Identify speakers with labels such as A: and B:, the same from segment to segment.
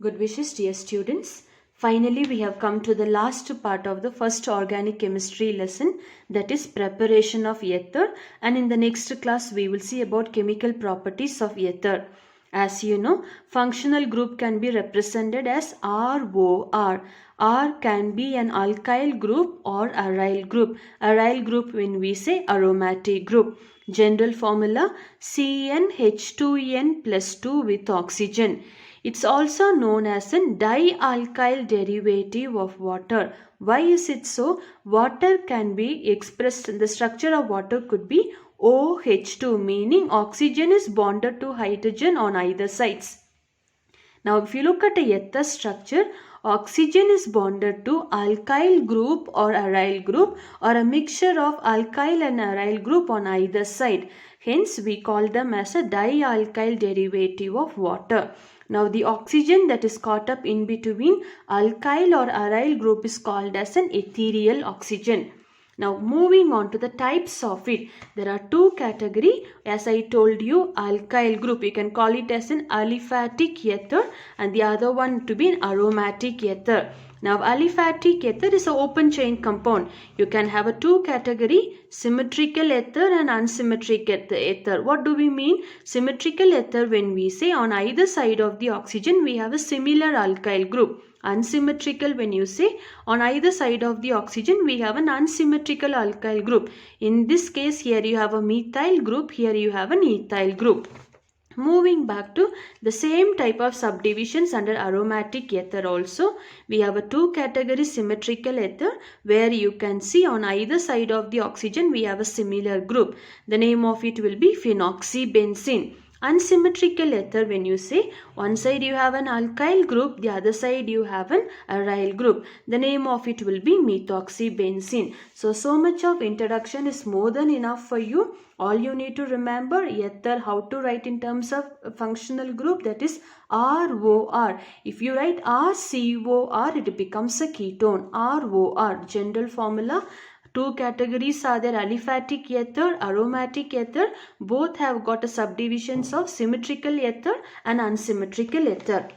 A: Good wishes, dear students. Finally, we have come to the last part of the first organic chemistry lesson, that is preparation of ether. And in the next class, we will see about chemical properties of ether. As you know, functional group can be represented as ROR. R can be an alkyl group or aryl group. Aryl group when we say aromatic group. General formula CnH2n plus 2 with oxygen. It's also known as a dialkyl derivative of water. Why is it so? Water can be expressed, the structure of water could be OH2, meaning oxygen is bonded to hydrogen on either sides. Now if you look at a ether structure, oxygen is bonded to alkyl group or aryl group or a mixture of alkyl and aryl group on either side. Hence we call them as a dialkyl derivative of water. Now the oxygen that is caught up in between alkyl or aryl group is called as an ethereal oxygen. Now moving on to the types of it. There are two categories. As I told you, alkyl group, you can call it as an aliphatic ether and the other one to be an aromatic ether. Now aliphatic ether is an open chain compound. You can have a two category, symmetrical ether and unsymmetrical ether. What do we mean? Symmetrical ether, when we say on either side of the oxygen we have a similar alkyl group. Unsymmetrical, when you say on either side of the oxygen we have an unsymmetrical alkyl group. In this case here you have a methyl group, here you have an ethyl group. Moving back to the same type of subdivisions under aromatic ether also, we have a two categories, symmetrical ether, where you can see on either side of the oxygen we have a similar group. The name of it will be phenoxybenzene. Unsymmetrical ether, when you say one side you have an alkyl group, the other side you have an aryl group. The name of it will be methoxybenzene. So much of introduction is more than enough for you. All you need to remember ether, how to write in terms of functional group, that is ROR. If you write RCOR, it becomes a ketone. ROR, general formula. Two categories are there, aliphatic ether, aromatic ether. Both have got a subdivisions of symmetrical ether and unsymmetrical ether.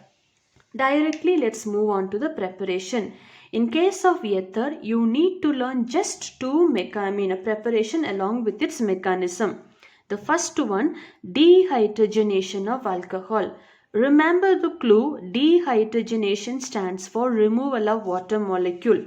A: Directly let's move on to the preparation. In case of ether, you need to learn just two preparation along with its mechanism. The first one, dehydrogenation of alcohol. Remember the clue, dehydrogenation stands for removal of water molecule.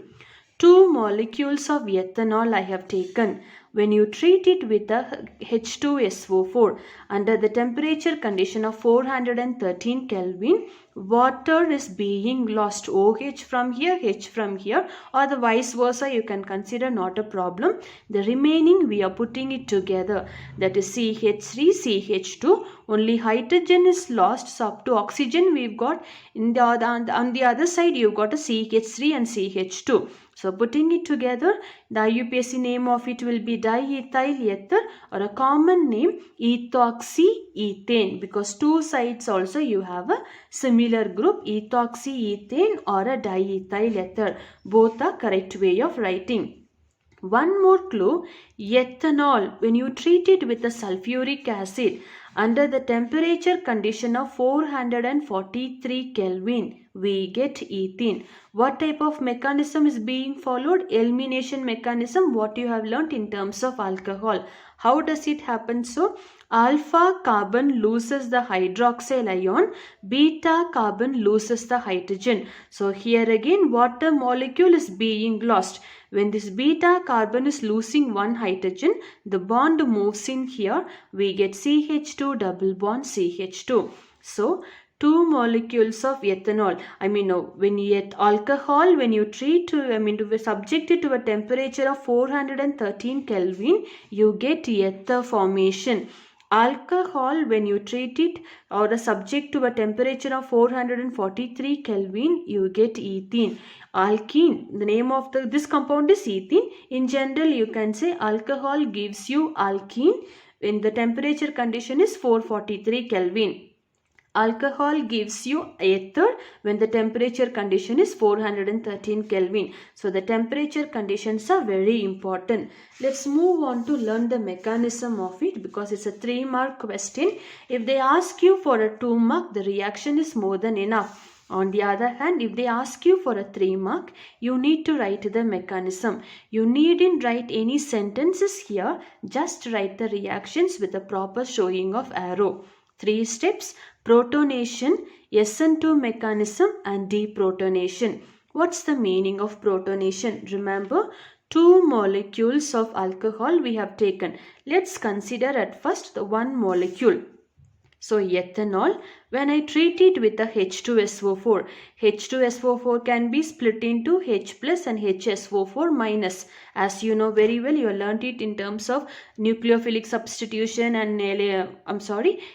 A: 2 molecules of ethanol I have taken. When you treat it with a H2SO4 under the temperature condition of 413 Kelvin, water is being lost. OH from here, H from here, or the vice versa, you can consider, not a problem. The remaining we are putting it together, that is CH3, CH2. Only hydrogen is lost, so up to oxygen we've got. On the other side you've got a CH3 and CH2. So putting it together, the IUPAC name of it will be diethyl ether, or a common name ethoxyethane, because two sides also you have a similar group, ethoxyethane or a diethyl ether. Both are correct way of writing. One more clue, ethanol, when you treat it with a sulfuric acid under the temperature condition of 443 Kelvin, we get ethene. What type of mechanism is being followed? Elimination mechanism, what you have learnt in terms of alcohol. How does it happen? So, alpha carbon loses the hydroxyl ion, beta carbon loses the hydrogen. So, here again water molecule is being lost. When this beta carbon is losing one hydrogen, the bond moves in here. We get CH2 double bond CH2. So, 2 molecules of ethanol. When you get alcohol, when you treat to subject it to a temperature of 413 Kelvin, you get ether formation. Alcohol, when you treat it or a subject to a temperature of 443 Kelvin, you get ethene. Alkene, the name of this compound is ethene. In general, you can say alcohol gives you alkene when the temperature condition is 443 Kelvin. Alcohol gives you ether when the temperature condition is 413 Kelvin. So the temperature conditions are very important. Let's move on to learn the mechanism of it, because it's a 3-mark question. If they ask you for a 2 mark, the reaction is more than enough. On the other hand, if they ask you for a 3 mark, you need to write the mechanism. You needn't write any sentences here, just write the reactions with a proper showing of arrow. 3 steps: protonation, SN2 mechanism and deprotonation. What's the meaning of protonation? Remember, 2 molecules of alcohol we have taken. Let's consider at first the 1 molecule. So ethanol, when I treat it with a H2SO4, H2SO4 can be split into H plus and HSO4 minus. As you know very well, you learnt it in terms of nucleophilic substitution and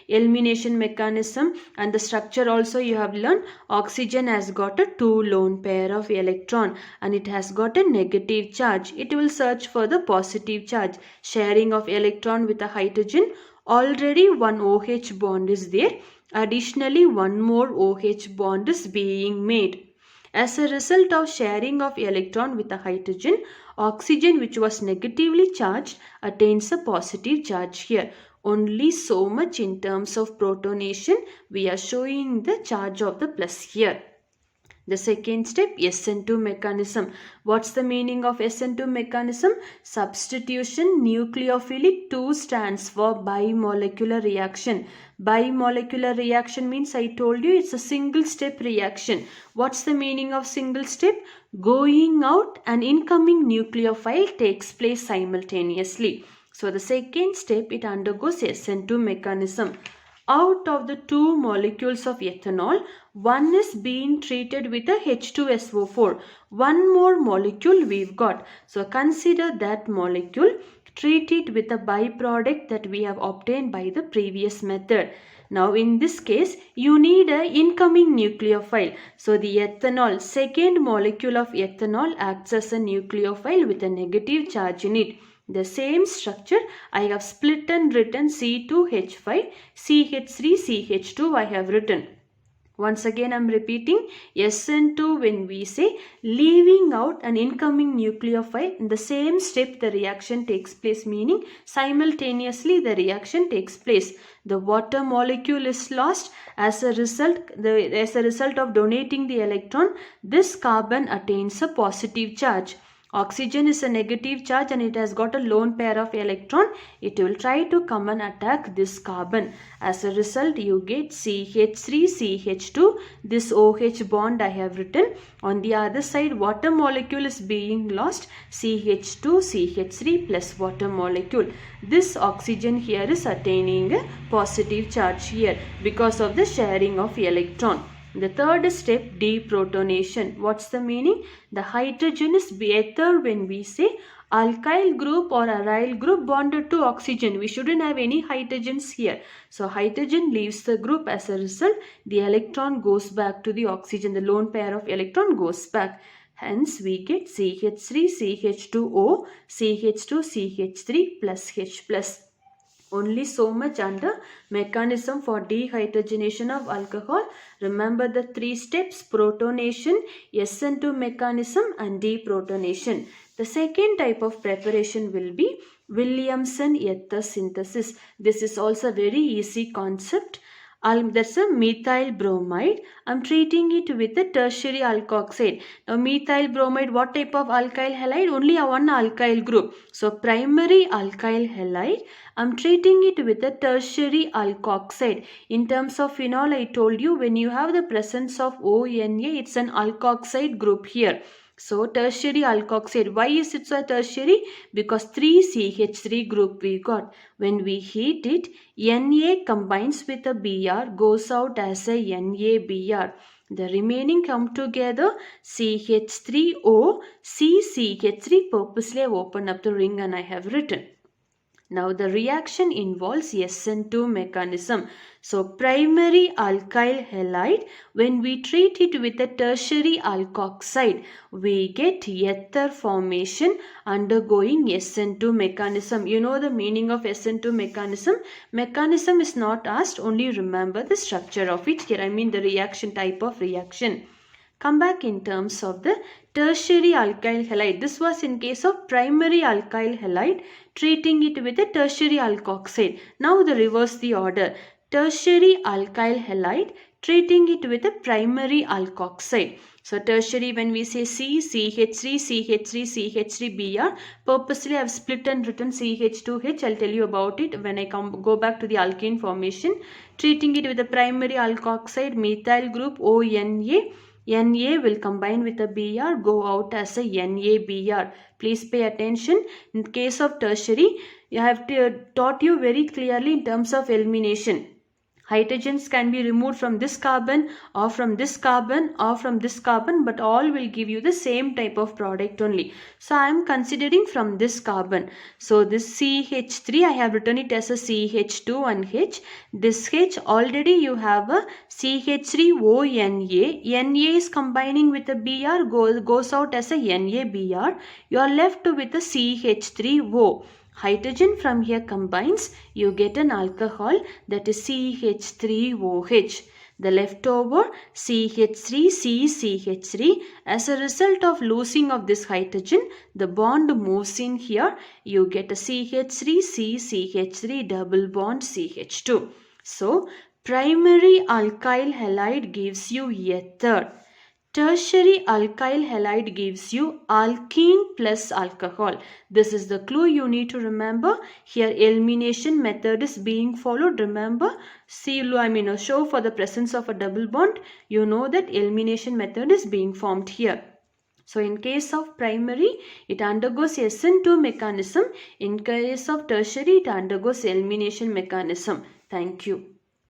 A: elimination mechanism, and the structure also you have learned. Oxygen has got a 2 lone pair of electron and it has got a negative charge. It will search for the positive charge. Sharing of electron with a hydrogen. Already one OH bond is there. Additionally, one more OH bond is being made. As a result of sharing of electron with a hydrogen, oxygen which was negatively charged attains a positive charge here. Only so much in terms of protonation we are showing the charge of the plus here. The second step, SN2 mechanism. What's the meaning of SN2 mechanism? Substitution nucleophilic 2 stands for bimolecular reaction. Bimolecular reaction means, I told you, it's a single step reaction. What's the meaning of single step? Going out and incoming nucleophile takes place simultaneously. So the second step, it undergoes SN2 mechanism. Out of the 2 molecules of ethanol, one is being treated with a H2SO4. One more molecule we've got. So consider that molecule, treat it with a byproduct that we have obtained by the previous method. Now in this case, you need an incoming nucleophile. So the ethanol, second molecule of ethanol, acts as a nucleophile with a negative charge in it. The same structure I have split and written C2H5, CH3, CH2 I have written. Once again I am repeating, SN2 when we say leaving out an incoming nucleophile, in the same step the reaction takes place, meaning simultaneously the reaction takes place. The water molecule is lost as a result of donating the electron. This carbon attains a positive charge. Oxygen is a negative charge and it has got a lone pair of electron. It will try to come and attack this carbon. As a result, you get CH3, CH2. This OH bond I have written. On the other side, water molecule is being lost. CH2, CH3 plus water molecule. This oxygen here is attaining a positive charge here because of the sharing of electron. The third step, deprotonation. What's the meaning? The hydrogen is ether when we say alkyl group or aryl group bonded to oxygen. We shouldn't have any hydrogens here. So hydrogen leaves the group. As a result, the electron goes back to the oxygen. The lone pair of electron goes back. Hence, we get CH3, CH2O, CH2, CH3 plus H plus. Only so much under mechanism for dehydrogenation of alcohol. Remember the 3 steps: protonation, SN2 mechanism and deprotonation. The second type of preparation will be Williamson ether synthesis. This is also a very easy concept. That's a methyl bromide. I'm treating it with a tertiary alkoxide. Now methyl bromide, what type of alkyl halide? Only a one alkyl group. So primary alkyl halide, I'm treating it with a tertiary alkoxide. In terms of phenol, I told you when you have the presence of ONA, it's an alkoxide group here. So tertiary alkoxide. Why is it so tertiary? Because 3CH3 group we got. When we heat it, Na combines with a Br, goes out as a NaBr. The remaining come together, CH3O, CCH3. Purposely I have opened up the ring and I have written. Now the reaction involves SN2 mechanism. So primary alkyl halide, when we treat it with a tertiary alkoxide, we get ether formation undergoing SN2 mechanism. You know the meaning of SN2 mechanism. Mechanism is not asked, only remember the structure of it here. I mean the reaction, type of reaction. Come back in terms of the tertiary alkyl halide. This was in case of primary alkyl halide, treating it with a tertiary alkoxide. Now the reverse the order. Tertiary alkyl halide treating it with a primary alkoxide. So tertiary, when we say C, CH3, CH3, CH3Br, purposely I have split and written CH2H. I'll tell you about it when I go back to the alkane formation. Treating it with a primary alkoxide, methyl group ONA. Na will combine with a Br, go out as a NaBr. Please pay attention. In case of tertiary, I have taught you very clearly in terms of elimination. Hydrogens can be removed from this carbon or from this carbon or from this carbon, but all will give you the same type of product only. So I am considering from this carbon. So this CH3, I have written it as a CH2 and H. This H, already you have a CH3ONA. Na is combining with a Br, goes out as a NaBr. You are left with a CH3O. Hydrogen from here combines, you get an alcohol, that is CH3OH. The leftover CH3CCH3, as a result of losing of this hydrogen, the bond moves in here. You get a CH3CCH3 double bond CH2. So primary alkyl halide gives you ether. Tertiary alkyl halide gives you alkene plus alcohol. This is the clue you need to remember. Here elimination method is being followed. Remember, show for the presence of a double bond. You know that elimination method is being formed here. So in case of primary, it undergoes SN2 mechanism. In case of tertiary, it undergoes elimination mechanism. Thank you.